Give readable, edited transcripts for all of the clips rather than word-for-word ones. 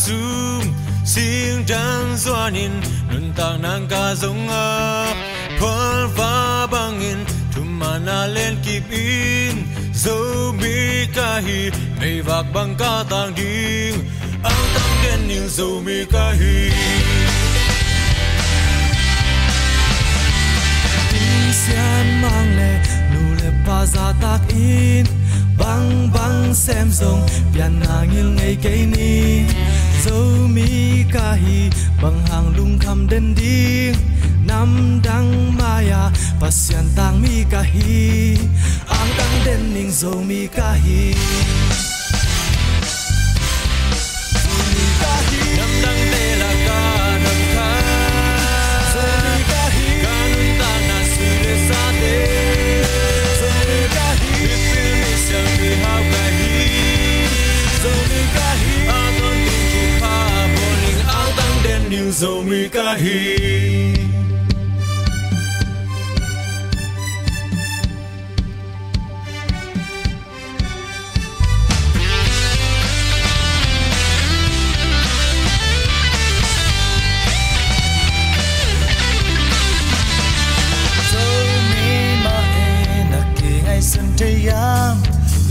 sum sing dan zuanin nun tak nang ka zonga phol va bangin tumana len kip in zo mi ka hi mei vak bang ka tang ding ang tang den ning zo mi ka hi sian mang le nu le pa za tak in bang bang sem zong pian ngil ngei ke ni zo mi ka hi bang hang lung kham den ding nam dang maya pasian tang mi ka hi ang tang den ning zo mi ka hi nam dang te la ka nam kha zo mi ka hi kanun ta na si le sa te zo mi ka hi feel me sang me how ka hi zo mi ka hi a don ting chu pa morning ang tang den ning zo mi ka hi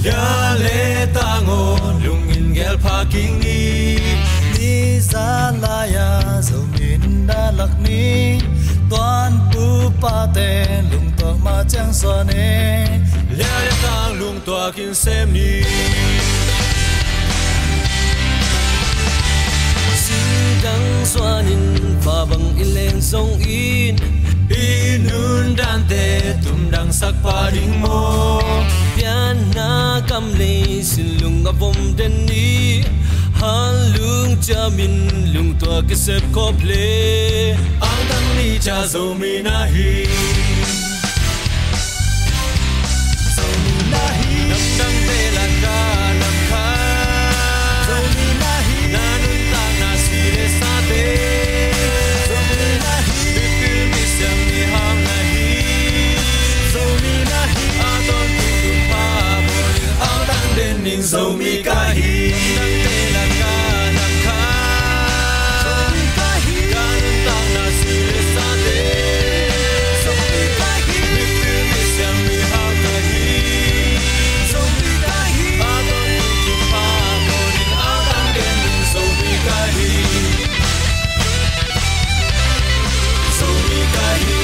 ya le tango lungin gel parking ni za la ya zo min da lak ni toan pu pa te lung to ma chang so ne le tang lung to kin sem ni dang swanin fa bang ileng song in inun dan te tum dang sak pa ding mo pian na kam le sin lung avom den ni han lung cha min lung to ke sep ko ple ang tang ni cha zo mi na hi zo mi na hi nam dang te la ka nam kha zo mi na hi na nun ta na si le sa te zo mi na hi feel me sang me how na hi zo mi na hi a don ting tu pa morning ang tang den ning zo mi ka hi dang te la ka nam kha zo mi ka hi kanun ta na si le sa te zo mi ka hi feel me sang me how na hi zo mi ka hi a don ting tu pa morning ang tang den ning zo mi ka hi zo mi ka hi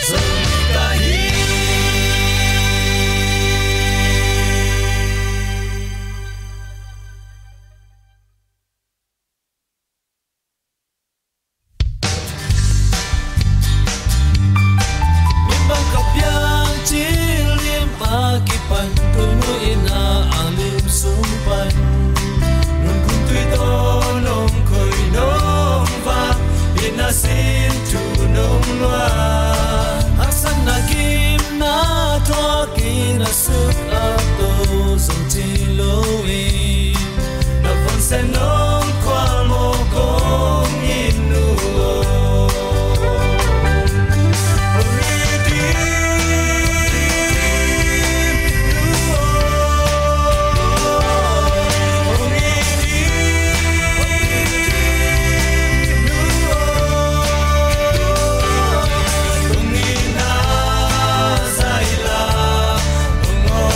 zo mi ka hi bang kapyang chil lim pakipan tuno ina alim sumpan nun kun tui to nong koi nong va ina sin tu nong loa aksan na kim na to kina suk ato zong ti lo na von sen nong kwal mo kong inu Ong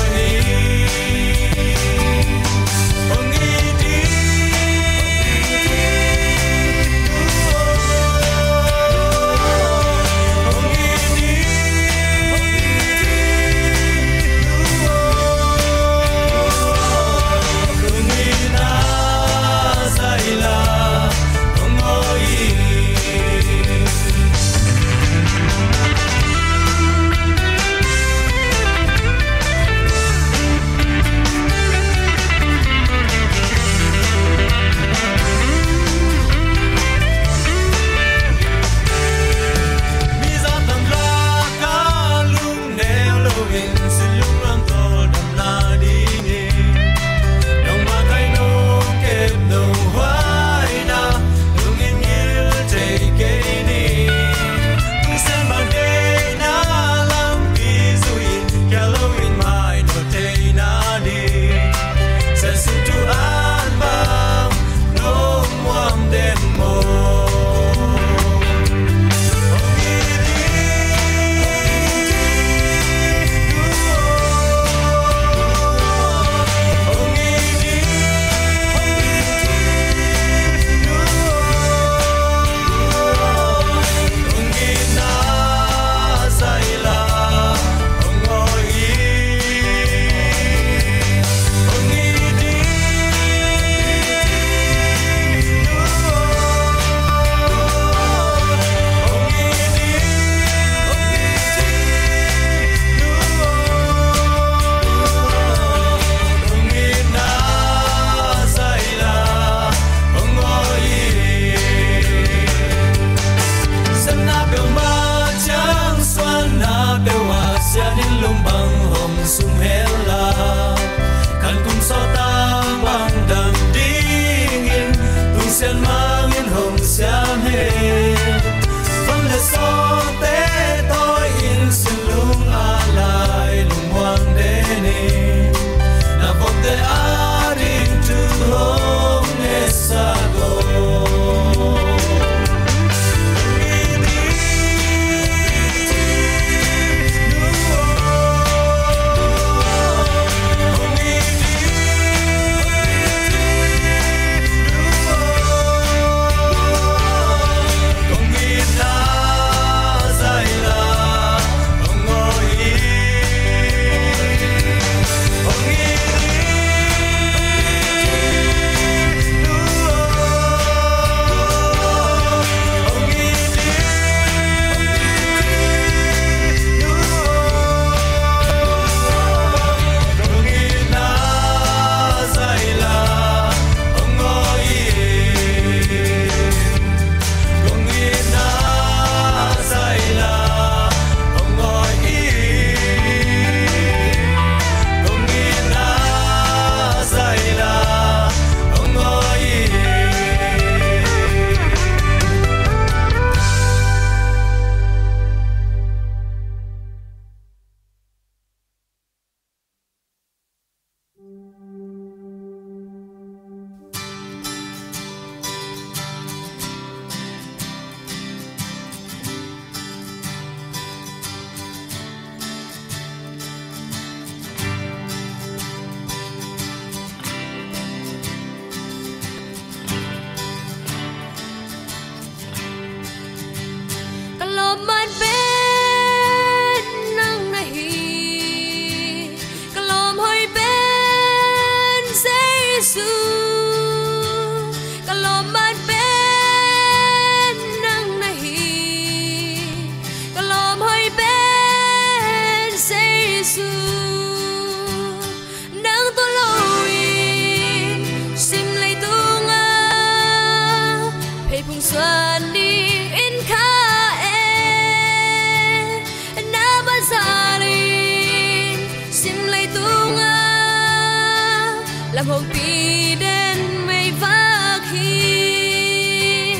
làm hồn pi đến mây vác hi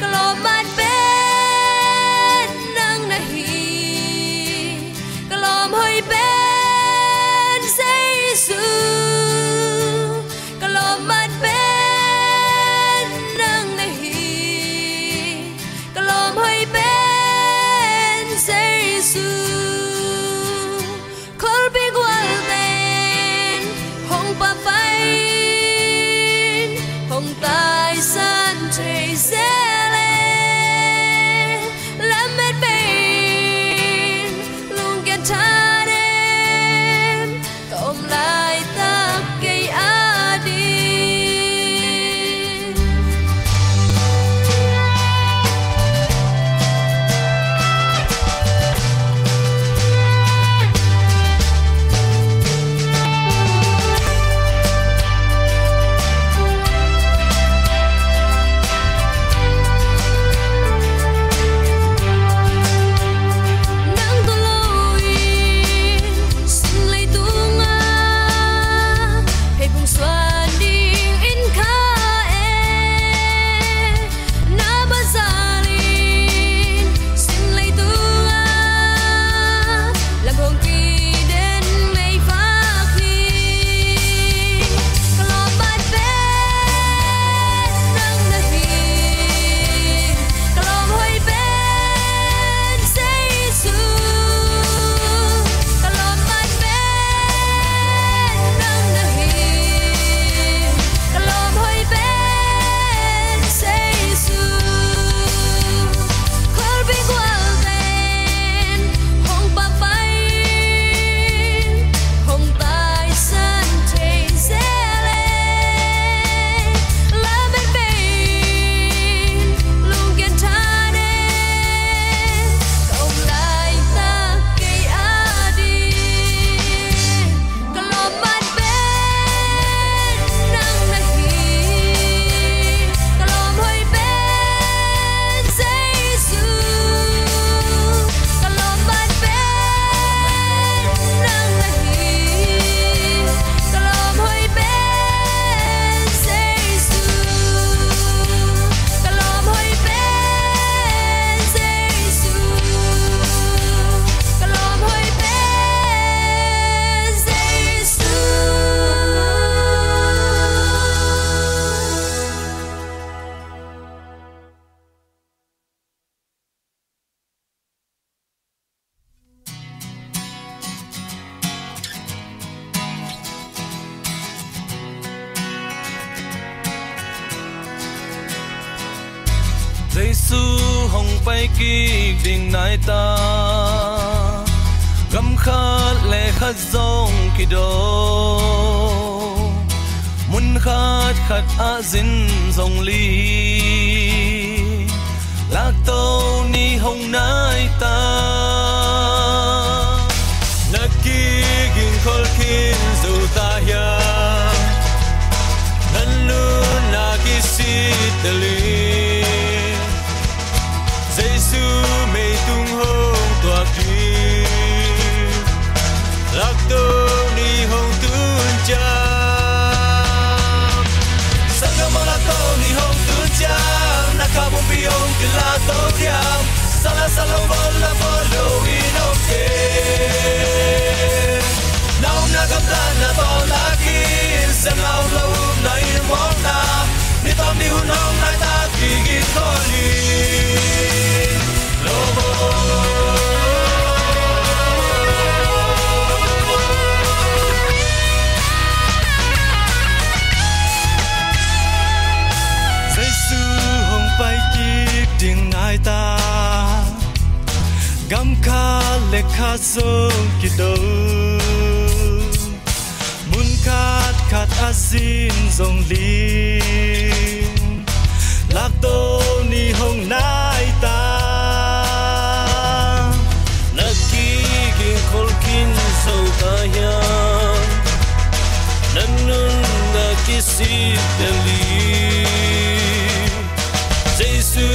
cả lo mát bên nắng na hi cả lo hơi bên say sưa cả lo mát bên nắng na hi cả lo hơi bên say sưa tại san trời sẽ lên làm mệt bên luôn kiên trà đêm tóm lại ta cây á đi Giêsu hồng bay kỳ đình nai ta gầm khát lệ khát dòng kỳ đô muốn khát khát á dính dòng ly lạc tâu ni hồng nai ta nắc kỳ gìn khol kin dù ta ya nan nu na kỳ si teli Giêsu mê tung hông toạc đi lạc tô ni hông tuôn cha sang ngâm lạc tô ni hông tuôn cha na ca bông bi hông kỳ la tô thiam sala vol lo in hông kê nao na gam ta na to la kin sem lao lâu na in mong na ni tom ni hun hông na ta kỳ ghi thô li Giêsu hồng bay chiếc đình nai ta gam kha lệ kha sông kỳ đô muốn khát khát á xin dòng ly lạc tô ni hồng nai ta nắc kỳ gìn khol kin sâu ta ya nan nun na kỳ si teli Giêsu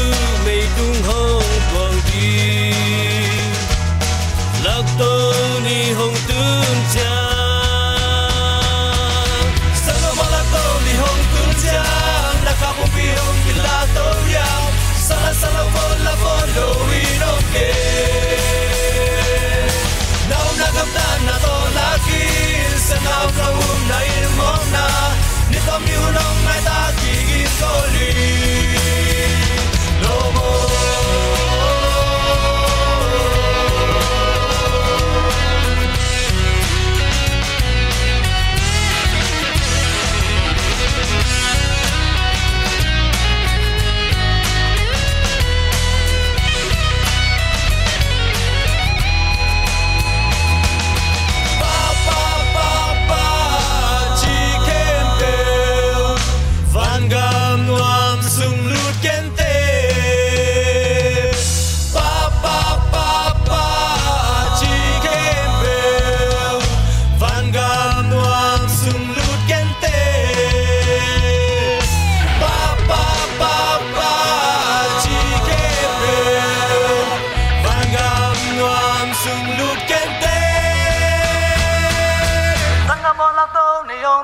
mê tung hông quang đi lạc tô ni hồng tuôn cha sang ngâm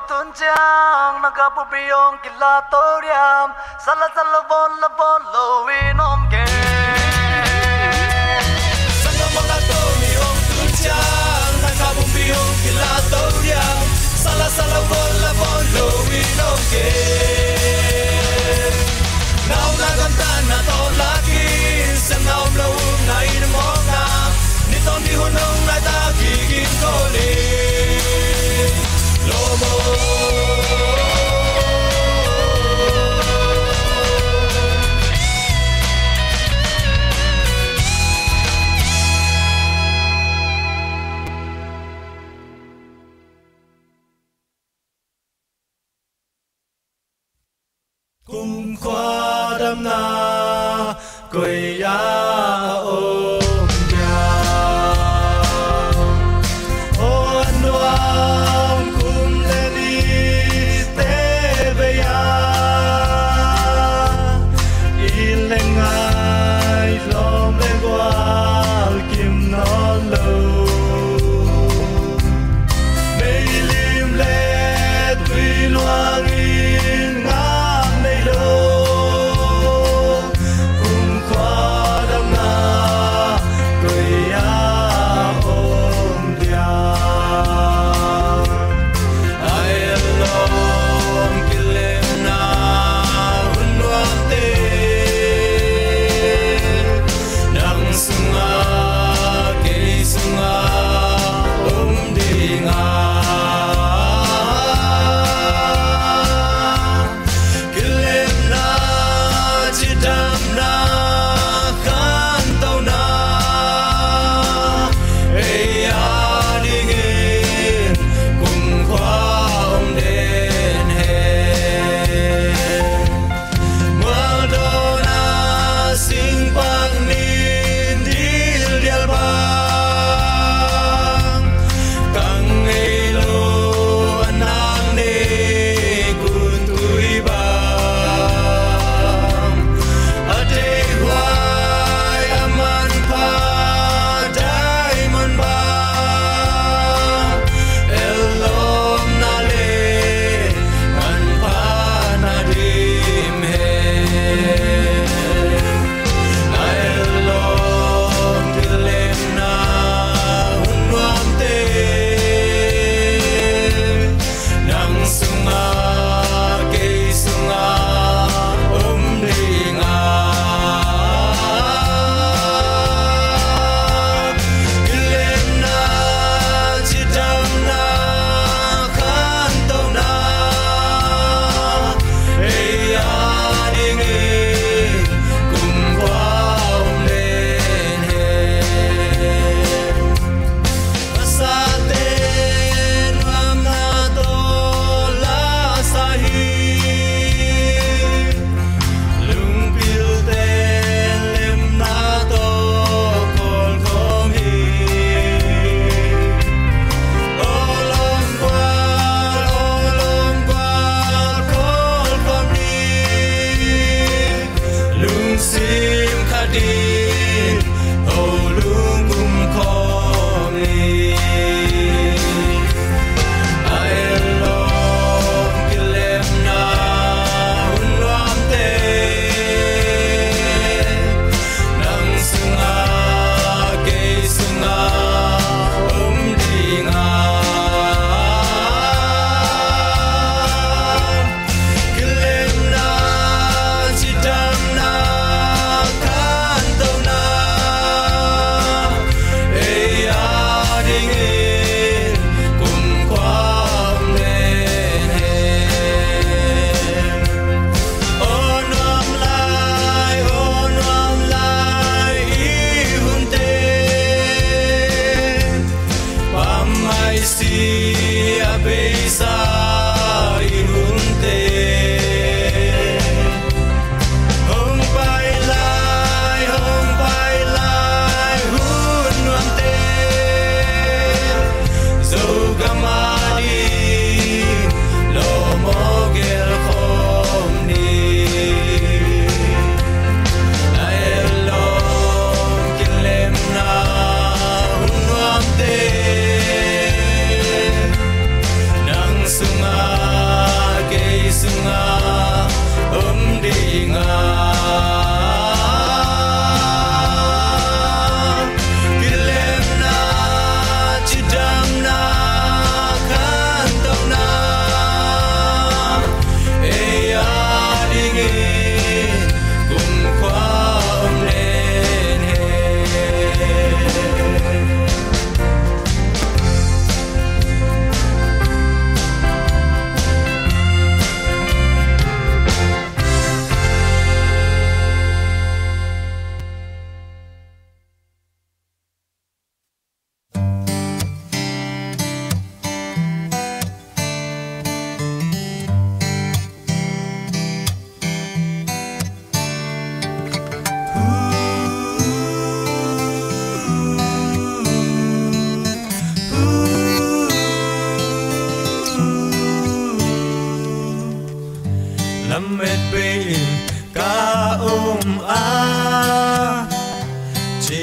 tun chang nagapu priyong kilatoriam sala sala bon lo inom ke sanga mga tomi ong tun chang nagapu priyong kilatoriam sala sala bon lo inom ke now nagantan na to laki sanga om lo na inmong na nitong di hunong na ta kikin ko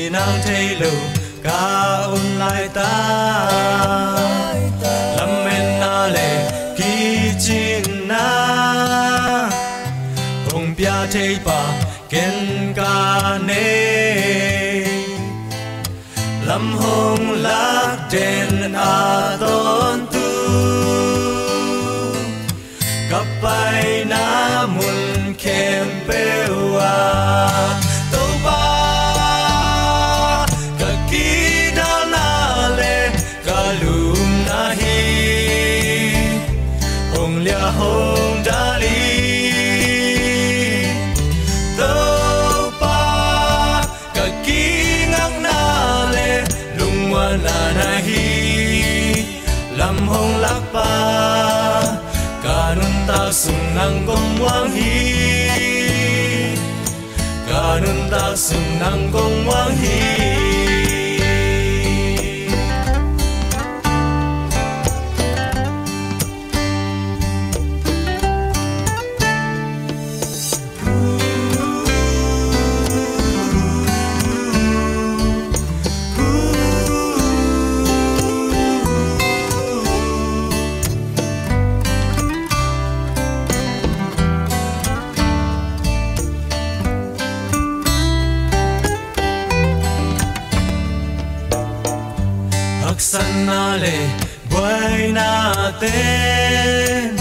chỉ nang thấy lâu ca ôn lại ta lâm men na lệ kỳ chính na hồng bia thấy ba kiến ca nê lâm hồng lạc trên a tôn tu gặp bay na mun kem bewa tâu ba cả kỳ đào na lệ cả lùm na hi hồng lia hồng đa li tâu ba cả kỳ ngang na lệ lùng hoa na hi lâm hồng lạc ba kanun ta sung nang gong wang hi kanun ta sung nang gong wang hi san na lệ quay na tên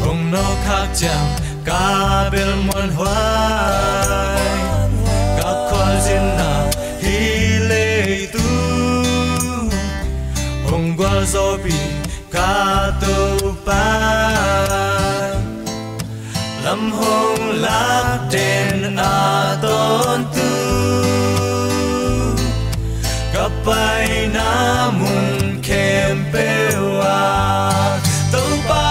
hồng nô khác chàng ca bel muôn hoài các khoa duyên na hi lệ tu hồng qua gió bị ca tu pan lâm hồng lạc trên a tôn tu bay na mun kem bewa tâu ba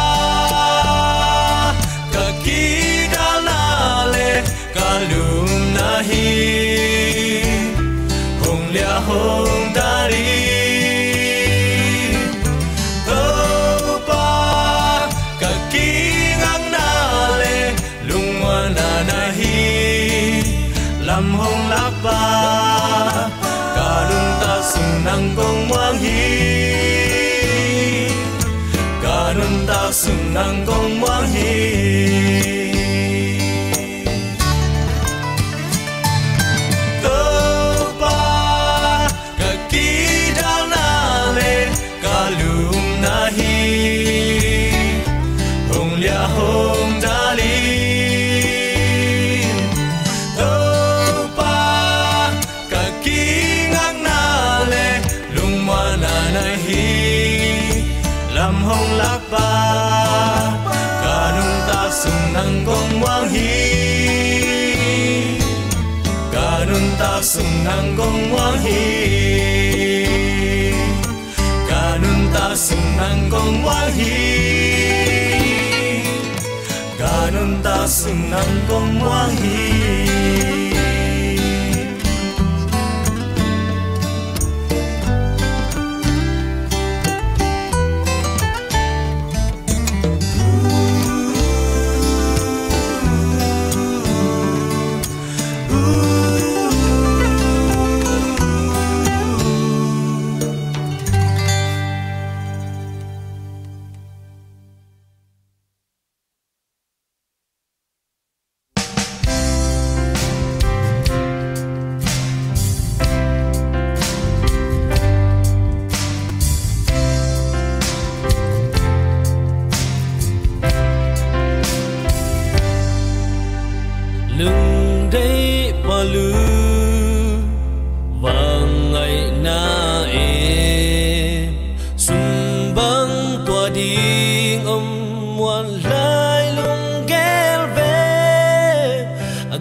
cả kỳ đào na lệ cả lùm na hi hồng lia hồng đa đi tâu ba cả kỳ ngang na lệ lùng hoa na hi làm hồng lạc ba sung nang gong wang hi kanun ta sung nang gong wang hi tâu ba cả kỳ đào na lệ cả lùm na hi hồng lia hồng đa li tâu ba cả kỳ lâm hồng lạc ba kanun ta sung nang gong wang hi kanun ta sung nang gong wang hi kanun ta sung nang gong wang hi kanun ta sung nang gong wang hi lưng đây mà lư và ngày na em xuân băng tỏa đi âm muôn lai lung ghé về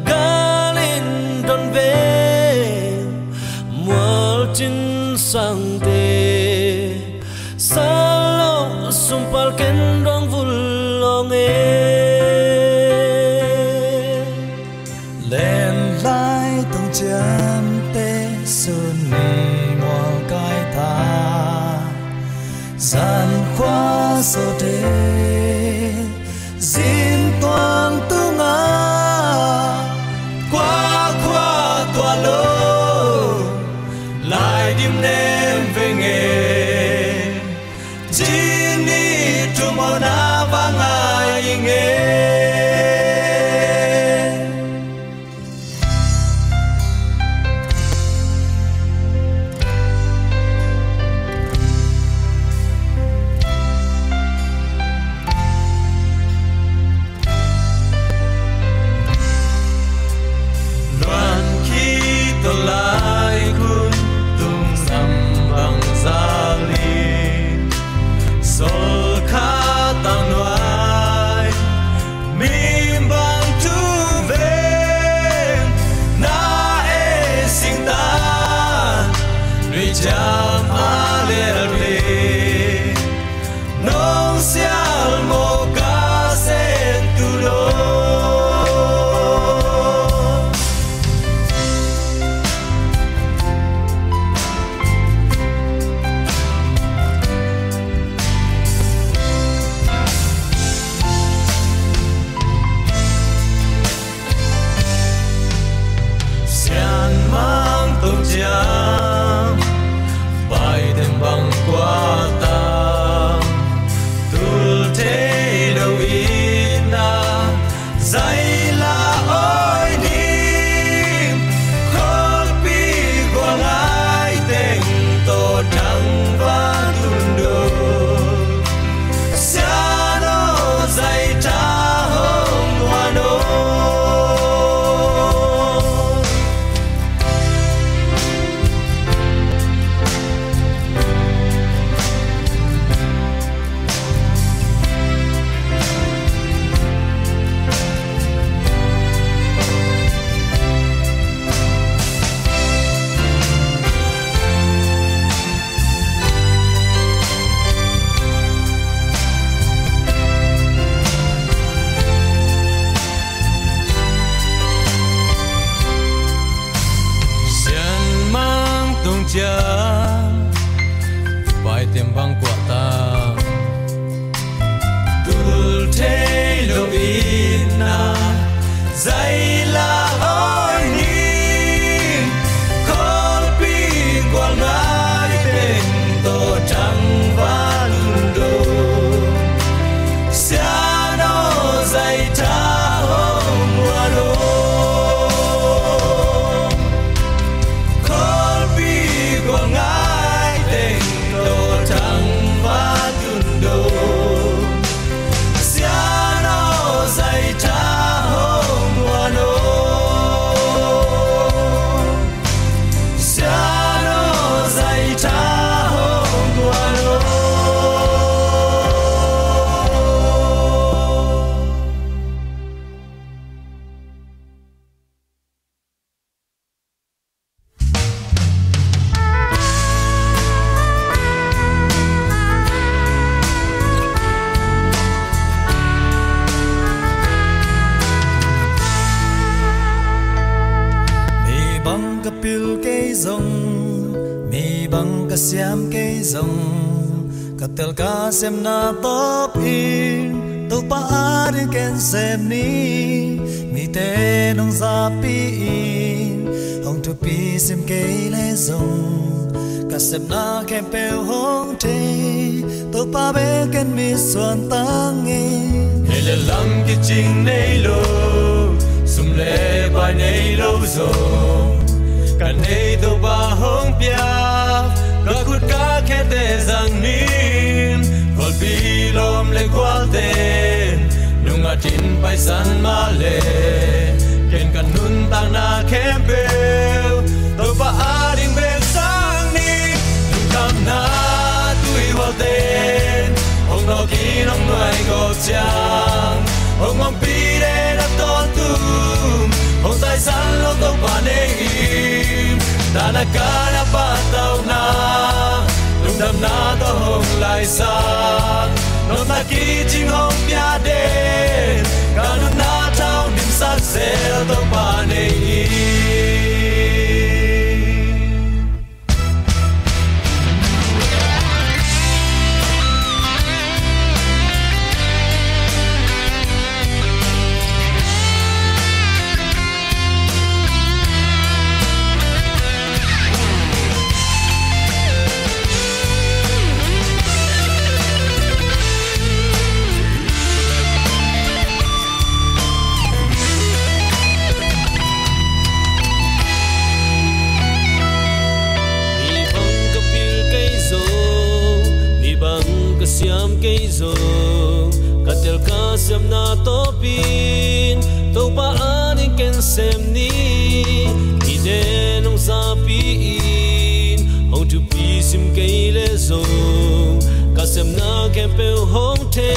galin đón về mual chân sang tê sa lo sum pal ken dong vul long lên lại tung chạm tê sơn nì mò cai ta gian khoa sơ tê xin toàn tu ngã qua qua tòa lô cha bài tiêm băng quả ta tul thế lo ina dây la oi ni call pi quang ai bên to trăng van đồ xa nó dây ta hôm qua lô call pi quang ai bên to trăng van đồ xa nó dây ta hôm qua lô xa nó dây ta hôm qua lô mi băng cái pil cây rồng mi băng cái xiêm cây rồng cái tel cá xem na top in tu pa đi ken xem ni mi te nong za pi in hong tu pi xem cây lê rồng cái xem na kem pel hong te tu pa be ken mi xuân tăng in hele lam ki ching nei lo sum le ba nei lo zo kan nei do ba hong pia ka khut ka khe te zang nin kol pi lom le kwal ten nung a tin pai san ma le ken kan nun tang na khem pe do ba a ding be sang ni nung kam na tui wal ten hong no ki nong noi go chang hong mong pi de na ton tu hong tai san lo to pa nei im ta na ka na pa tau na lung dam na to hong lai sang no na ki ching hong pia de ka nu na tau nim sa se to pa nei siam cây zo katel ka sem na to pin to pa anin ken sem ni ide nong sa pi in hong tu pi sim cây le zo ka sem na ken pe hong te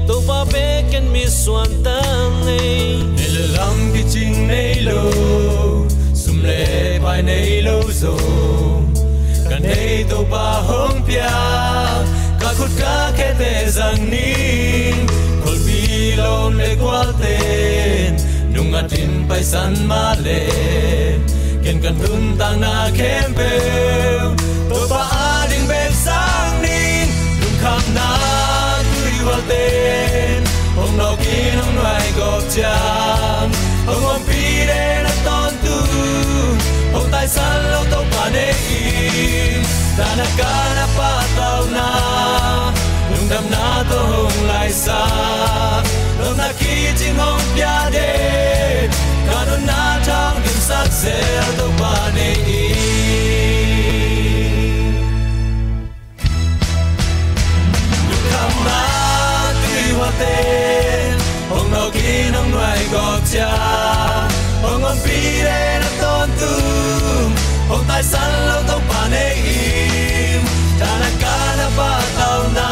to pa be ken mi swan tang nei hele lam ki ching nei lo sum le pai nei lo zo kan nei to pa hong pia ka khut ka khe te zang nin kol pi lom le kwal ten nung a tin pai san ma le ken kan nun tang na khem pe to pa a ding be sang nin nung kham na tui wal ten hong no ki nong noi go cham hong om pi de na ton tu hong tai san lo to pa nei im ta na ka na pa tau na nung dam na to hong lai sa lo na ki ching hong pia de ka no na thang dim sak se to pa nei nung kham na tui wa ten hong no ki nong noi go cha hong om pi de na ton tu hong tai san lo to pa nei im ta na ka na pa tau na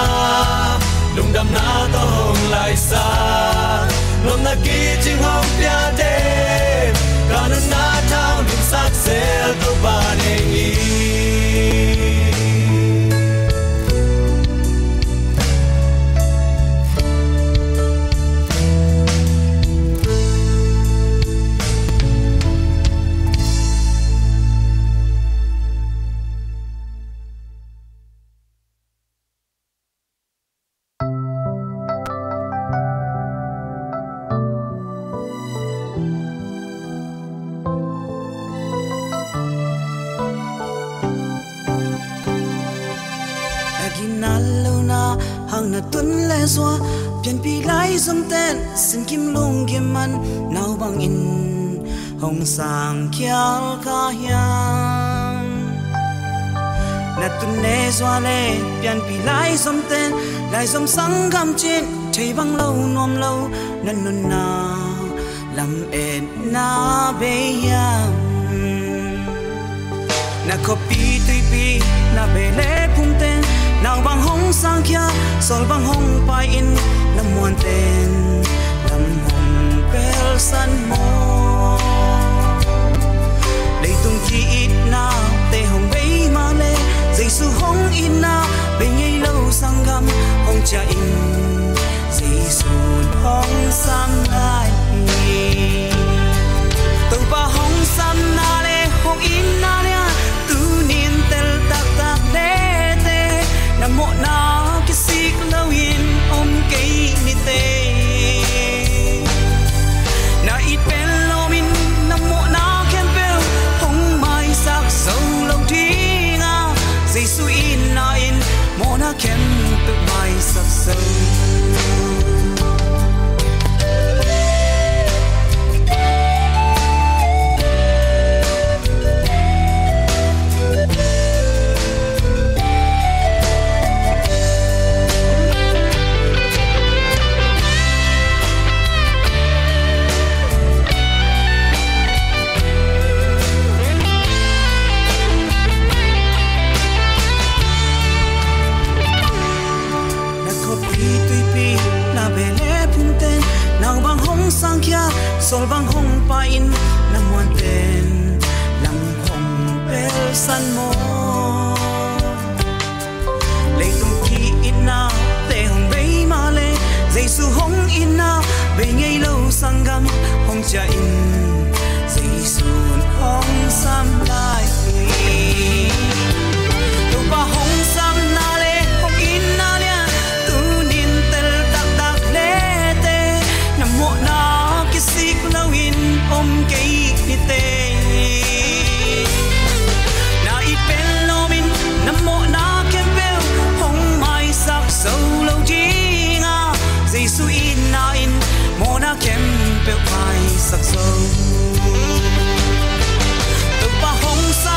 bang na tun le zua pian pi lai zum ten sin kim lung kim man nau bang in hong sang khyal ka hiam na tun le zua le pian pi lai zum ten lai zum sang gam chin thei bang lâu nom lâu nan nun na lam en na be yam na copy tui pi na be le pung ten nang bang hong sang kya sol bang hong pai in na muan ten lam hong pel san mo le tung ki it na te hong be ma le Giêsu hong in na be ngei lâu sang gam hong cha in Giêsu hong sam lai tu ba hong sam na le hong in na le tu nin tel tak tak le te na mo na ki sik lâu in om ke ni te na it pen lo min na mo na kem pel hong mai sak so lâu thi nga Giêsu in na in mo na kem pel mai sak so sang kya sol bang hong pa in na muan ten lam hong pel san mo le tung ki in na te hong be ma le Giêsu hong in na be ngei lâu sang gam hong cha in Giêsu hong sam lai tu ba hong sam na le hong in na le tu nin tel tak tak le te na mo na sik lâu in om kei ni te na i pen lo min na mo na kem pel hong mai sak so lâu chi nga Giêsu in na in mo na kem pel mai sak so tu pa hong sa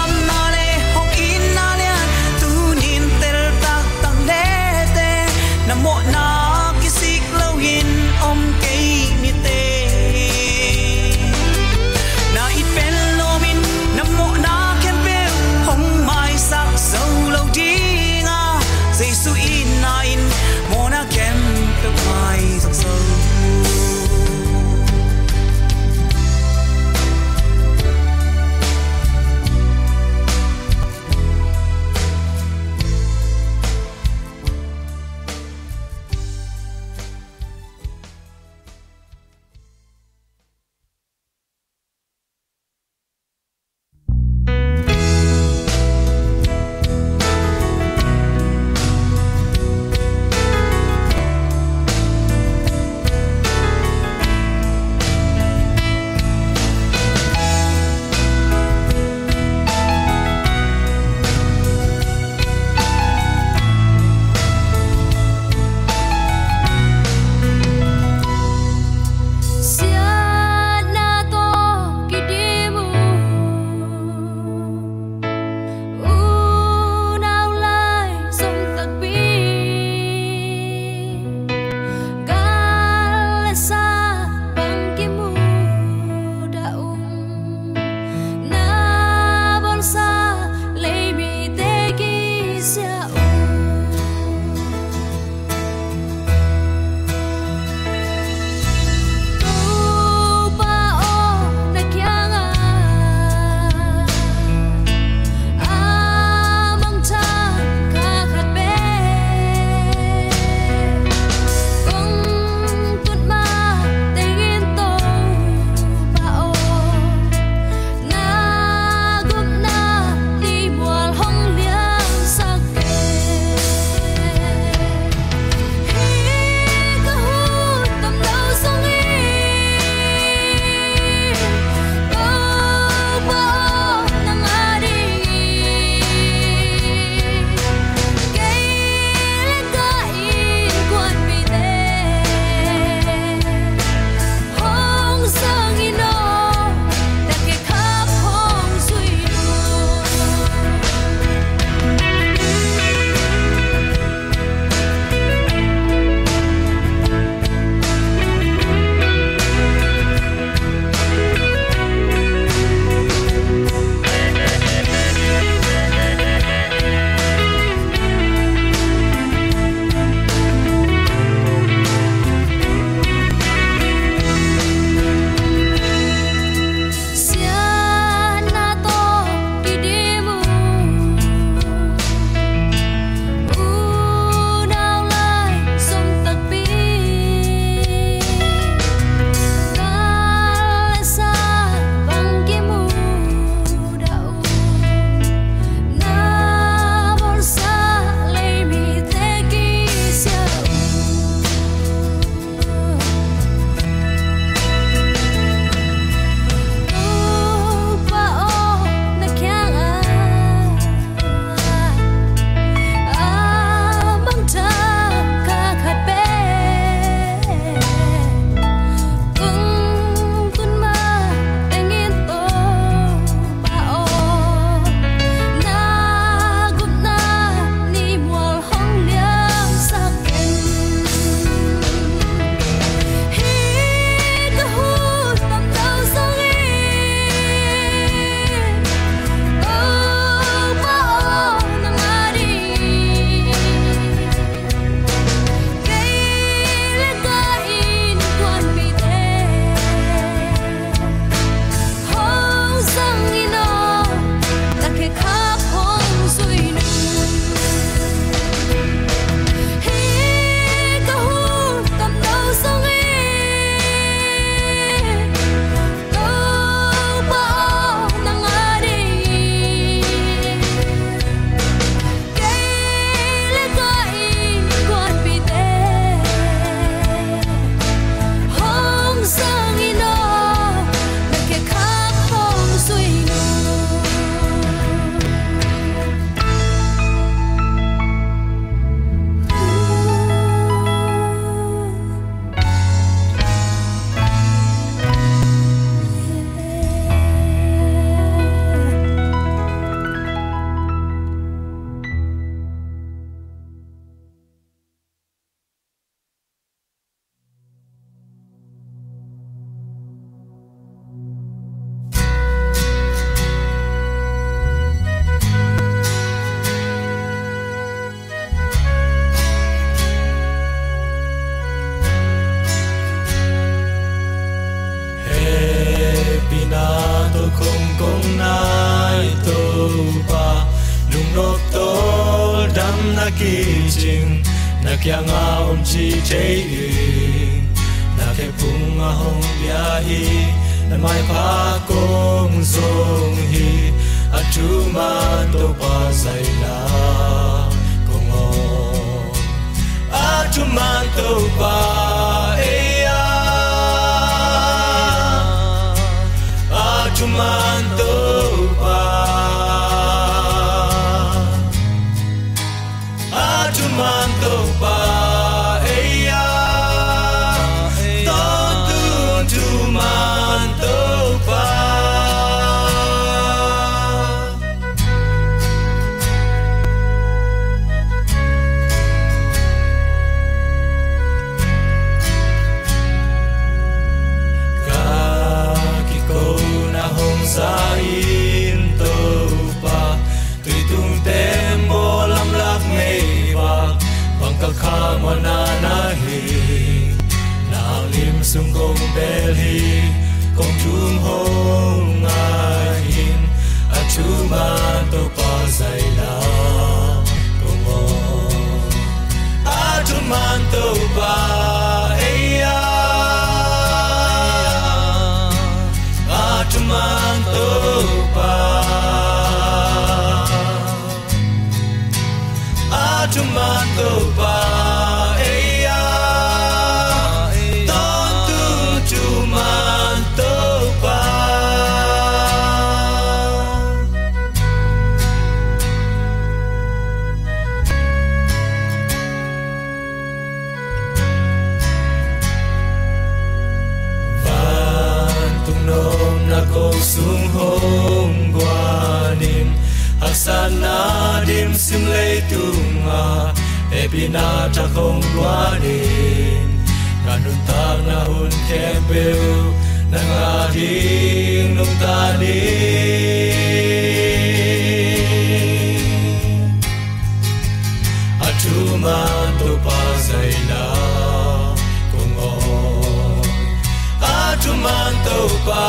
na ki ching na kya nga chi chei na ke pung a hong bia hi na mai pa kong song hi a chu man to pa sai la kong on a chu man to pa a chu man to pa a chu man to pa sung kong bel hi kong chum hong ai hin a chuma to pa sai la kong on a chuma to pa a chuma to pa a chuma to pa sung hong guanin haksana dim sim lei tunga epina ta không guanin kanun ta na hun kempeu na nga ding nung ta ni atuma to pa sai la kong on atuma to pa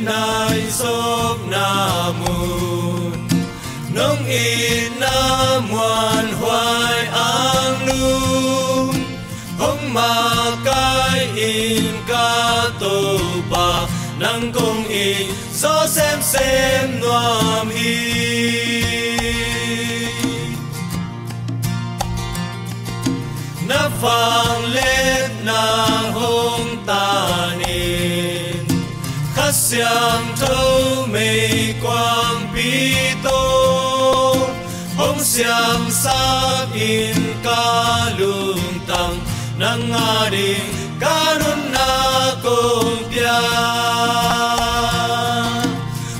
Nai sop na mun nong in na muan hoài ang lum hong ma kai in ca tô ba nang kong in so xem noam hi na phang let na hong ta ni xiang thâu mây quang pi tô hong xiang sa in ca lung tăng nang nga đi ca nun na công pia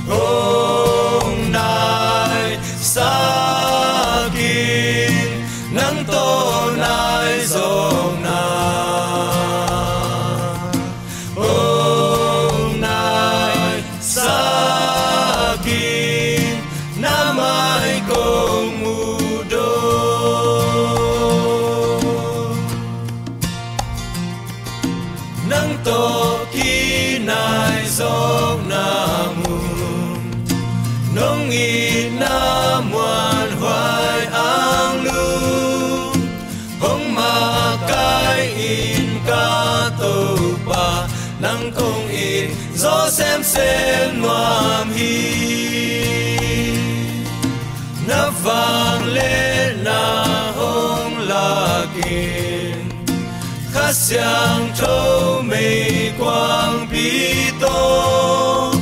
hong nai sa kin nang to nai zong na nang kong in gió xem noam hi nắp vàng lên na hong la kin khát xiang trâu mây quang pi tô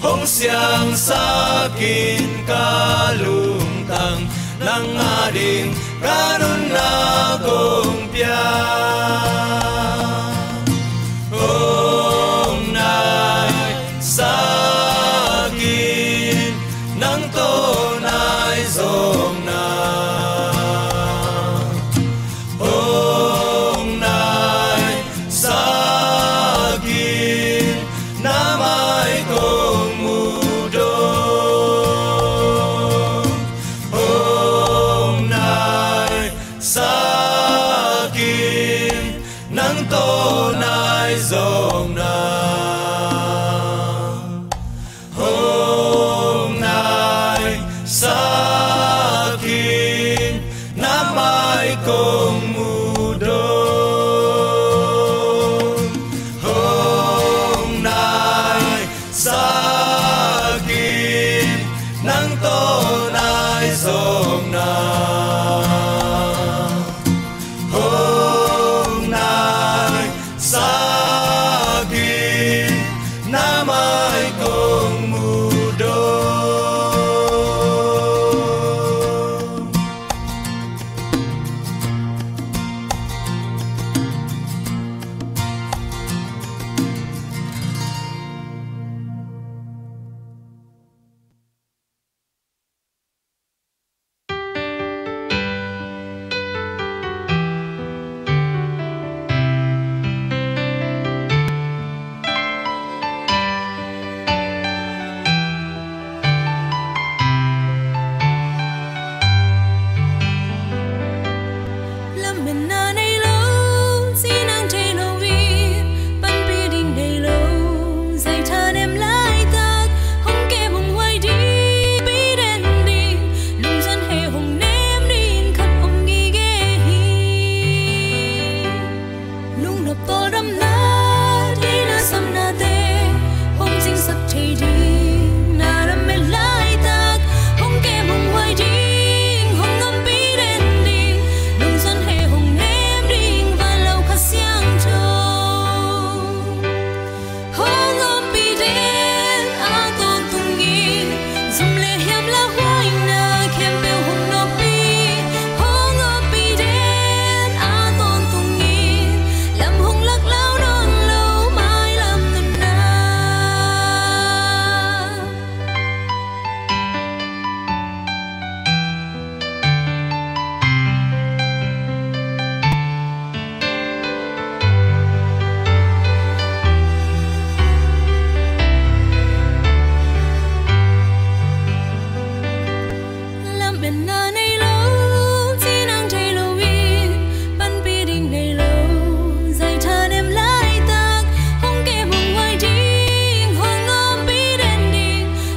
hong xiang sa kin ca lung tang nang ading kanun na kong pia hôm nay sa kin nang tô nai dòng na hôm nay sa kin na mai kong mu do hôm nay sa kin nang tô nai dòng na hôm nay sa kin na mai kong mu do hôm nay sa kin nang tô nai dòng na hôm nay sa kin na mai kong mu do Lâm mình na nay lâu xin ang chơi lâu viên ban bi đình đầy lâu dạy thà em lại tạc không kém hồng hoài đi bi đen đi lung dân hè hồng ném đi khát ông nghi ghê hi lung đập to đâm na đi na sầm na tê hồng sinh sắc chơi đi na đâm em lại tạc không kém hồng hoài đi hồng ngâm bi đen đi lung dân hè hồng ném đi và lâu khát xiang trâu hồng ngâm bi đen a tôn tung nghi dùm lệ hiểm la hoài na khem bèo hồng nọ bi hồng ngâm bi đen a tôn tung nghi làm hồng lắc lao non lâu mai làm nôn na làm bên na nay lâu xin ang chơi lâu viên ban bi đình đầy lâu dạy thà em lại tạc không kém hồng hoài đi hồng ngâm bi đen đi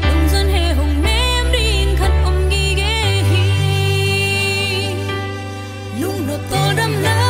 lung dân hè hồng ném đi khát ông nghi ghê hi lung nộp to đâm na